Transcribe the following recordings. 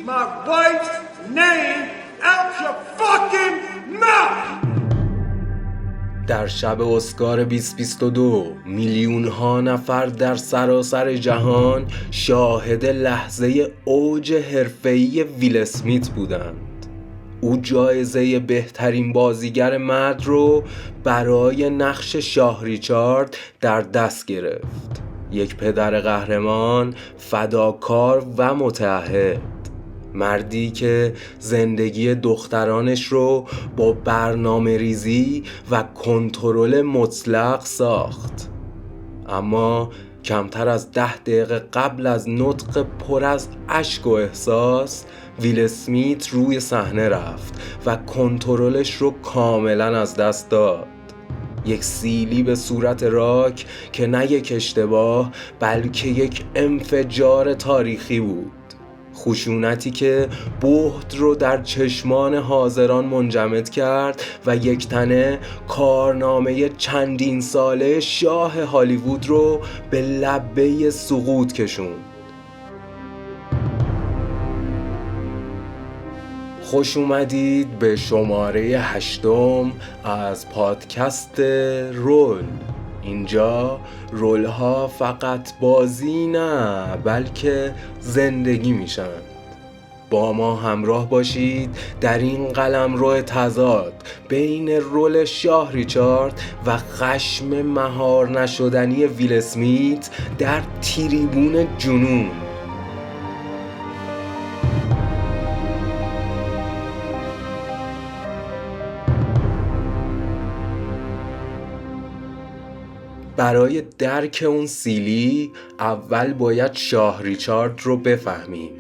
my wife's name out your fucking mouth! در شب اسکار 2022 میلیون ها نفر در سراسر جهان شاهد لحظه اوج حرفه‌ای ویل اسمیت بودند. او جایزه بهترین بازیگر مرد رو برای نقش شاه ریچارد در دست گرفت. یک پدر قهرمان، فداکار و متعهد. مردی که زندگی دخترانش رو با برنامه ریزی و کنترل مطلق ساخت. اما کمتر از 10 دقیقه قبل از نطق پر از اشک و احساس، ویل اسمیت روی صحنه رفت و کنترلش رو کاملا از دست داد. یک سیلی به صورت راک که نه یک اشتباه بلکه یک انفجار تاریخی بود. خشونتی که بهت رو در چشمان حاضران منجمد کرد و یک تنه کارنامه چندین ساله شاه هالیوود رو به لبه سقوط کشوند. خوش اومدید به شماره 8 از پادکست رول. اینجا رول ها فقط بازی نه بلکه زندگی میشن. با ما همراه باشید در این قلمرو تضاد بین رول شاه ریچارد و خشم مهار نشدنی ویل اسمیت در تریبون جنون. برای درک اون سیلی اول باید شاه ریچارد رو بفهمیم.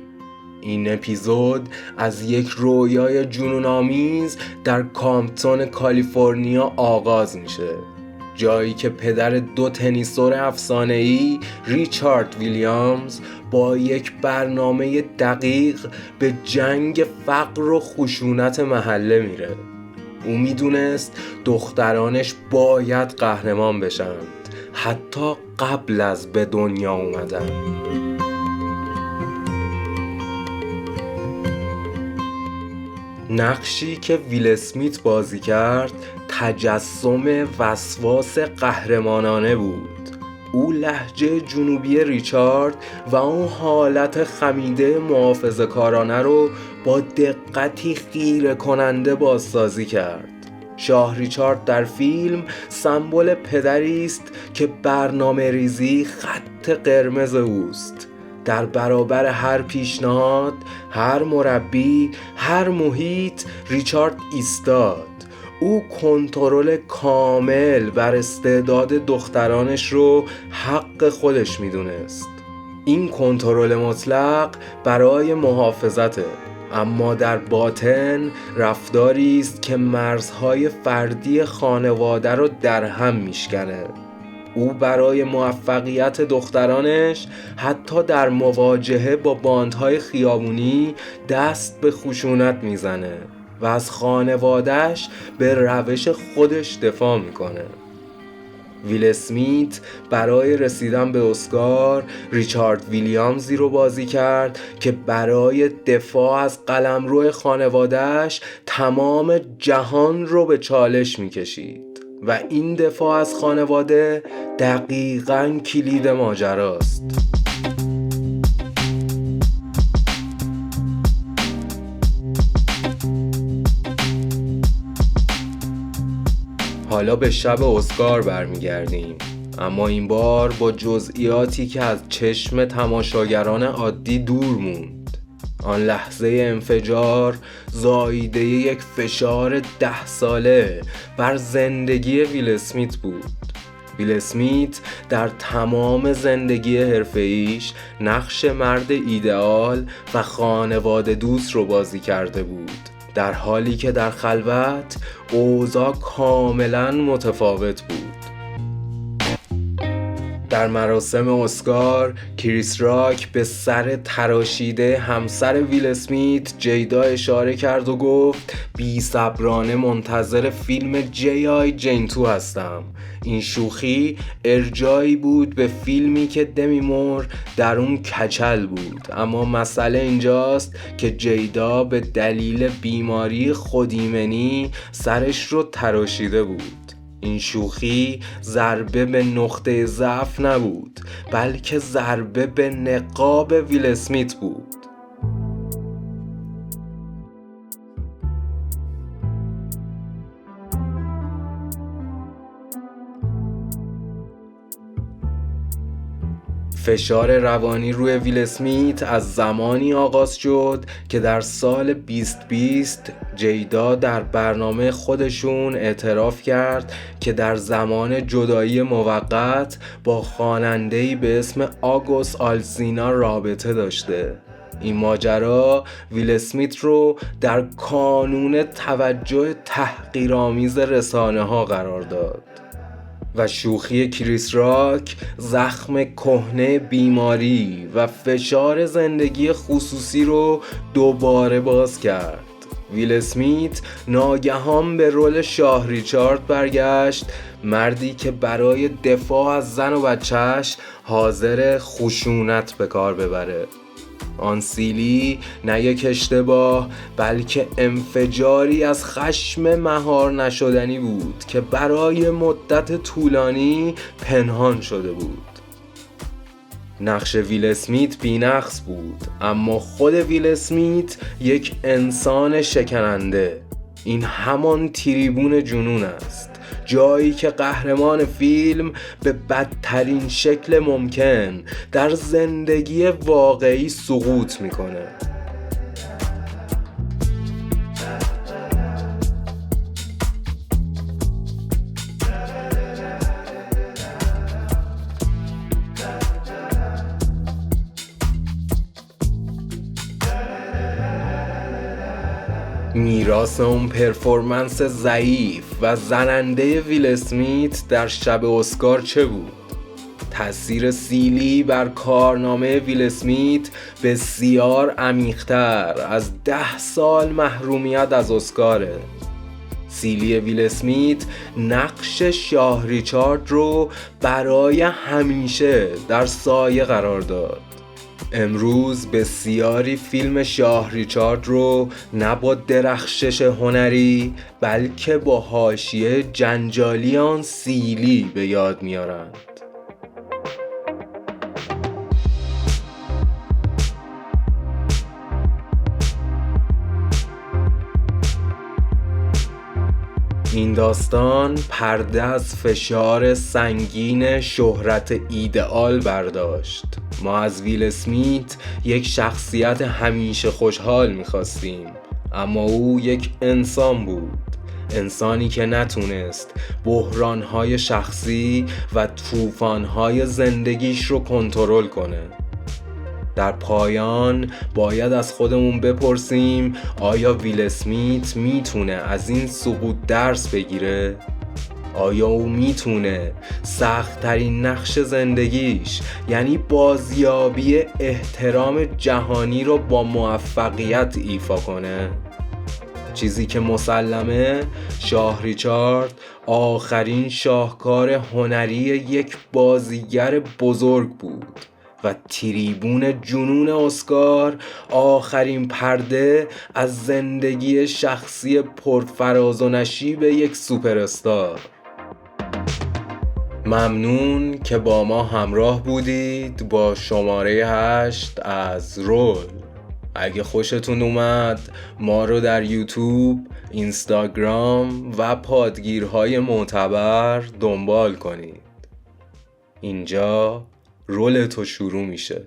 این اپیزود از یک رویای جنون‌آمیز در کامپتون کالیفرنیا آغاز میشه. جایی که پدر 2 تنیسور افسانه‌ای ریچارد ویلیامز با یک برنامه دقیق به جنگ فقر و خشونت محله میره. او میدونست دخترانش باید قهرمان بشن، حتی قبل از به دنیا اومدن. نقشی که ویل اسمیت بازی کرد تجسم وسواس قهرمانانه بود. او لهجه جنوبی ریچارد و اون حالت خمیده محافظه‌کارانه رو با دقتی خیره کننده بازسازی کرد. شاه ریچارد در فیلم سمبل پدری است که برنامه ریزی خط قرمز اوست. در برابر هر پیشنهاد، هر مربی، هر محیط ریچارد ایستاد. او کنترل کامل بر استعداد دخترانش رو حق خودش میدونست. این کنترل مطلق برای محافظته، اما در باطن رفتاری است که مرزهای فردی خانواده رو در هم میشکنه. او برای موفقیت دخترانش حتی در مواجهه با باندهای خیابونی دست به خشونت میزنه و از خانواده‌اش به روش خودش دفاع میکنه. ویل اسمیت برای رسیدن به اسکار ریچارد ویلیامزی رو بازی کرد که برای دفاع از قلمرو خانواده‌اش تمام جهان رو به چالش میکشید و این دفاع از خانواده دقیقاً کلید ماجراست. حالا به شب اسکار برمیگردیم، اما این بار با جزئیاتی که از چشم تماشاگران عادی دور موند. آن لحظه انفجار زاییده یک فشار 10 ساله بر زندگی ویل اسمیت بود. ویل اسمیت در تمام زندگی حرفه‌ایش نقش مرد ایدئال و خانواده دوست رو بازی کرده بود، در حالی که در خلوت اوضاع کاملا متفاوت بود. در مراسم اسکار کریس راک به سر تراشیده همسر ویل اسمیت جیدا اشاره کرد و گفت بی‌صبرانه منتظر فیلم جی آی جین 2 هستم. این شوخی ارجایی بود به فیلمی که دمی مور در اون کچل بود، اما مسئله اینجاست که جیدا به دلیل بیماری خودایمنی سرش رو تراشیده بود. این شوخی ضربه به نقطه ضعف نبود، بلکه ضربه به نقاب ویل اسمیت بود. فشار روانی روی ویل اسمیت از زمانی آغاز شد که در سال 2020 جیدا در برنامه خودشون اعتراف کرد که در زمان جدایی موقت با خواننده‌ای به اسم آگوس آلسینا رابطه داشته. این ماجرا ویل اسمیت رو در کانون توجه تحقیرآمیز رسانه‌ها قرار داد و شوخی کریس راک زخم کهنه بیماری و فشار زندگی خصوصی رو دوباره باز کرد. ویل اسمیت ناگهان به رول شاه ریچارد برگشت، مردی که برای دفاع از زن و بچهش حاضر خشونت به کار ببره. آن سیلی نه یک اشتباه بلکه انفجاری از خشم مهار نشدنی بود که برای مدت طولانی پنهان شده بود. نقش ویل اسمیت بی‌نقص بود، اما خود ویل اسمیت یک انسان شکننده. این همان تریبون جنون است، جایی که قهرمان فیلم به بدترین شکل ممکن در زندگی واقعی سقوط میکنه. میراث اون پرفورمنس ضعیف و زننده ویل اسمیت در شب اسکار چه بود؟ تأثیر سیلی بر کارنامه ویل اسمیت بسیار عمیق‌تر از 10 سال محرومیت از اسکاره. سیلی ویل اسمیت نقش شاه ریچارد رو برای همیشه در سایه قرار داد. امروز بسیاری فیلم شاه ریچارد رو نه با درخشش هنری بلکه با حاشیه جنجالی آن سیلی به یاد میارند. این داستان پرده از فشار سنگین شهرت ایدئال برداشت. ما از ویل اسمیت یک شخصیت همیشه خوشحال می‌خواستیم، اما او یک انسان بود، انسانی که نتونست بحران‌های شخصی و طوفان‌های زندگیش رو کنترل کنه. در پایان باید از خودمون بپرسیم آیا ویل اسمیت میتونه از این سقوط درس بگیره؟ آیا او میتونه سخت‌ترین نقش زندگیش یعنی بازیابی احترام جهانی رو با موفقیت ایفا کنه؟ چیزی که مسلمه شاه ریچارد آخرین شاهکار هنری یک بازیگر بزرگ بود و تریبون جنون اسکار آخرین پرده از زندگی شخصی پرفراز و نشیب یک سوپر استار. ممنون که با ما همراه بودید با شماره 8 از رول. اگه خوشتون اومد ما رو در یوتیوب، اینستاگرام و پادگیرهای معتبر دنبال کنید. اینجا رول تو شروع میشه.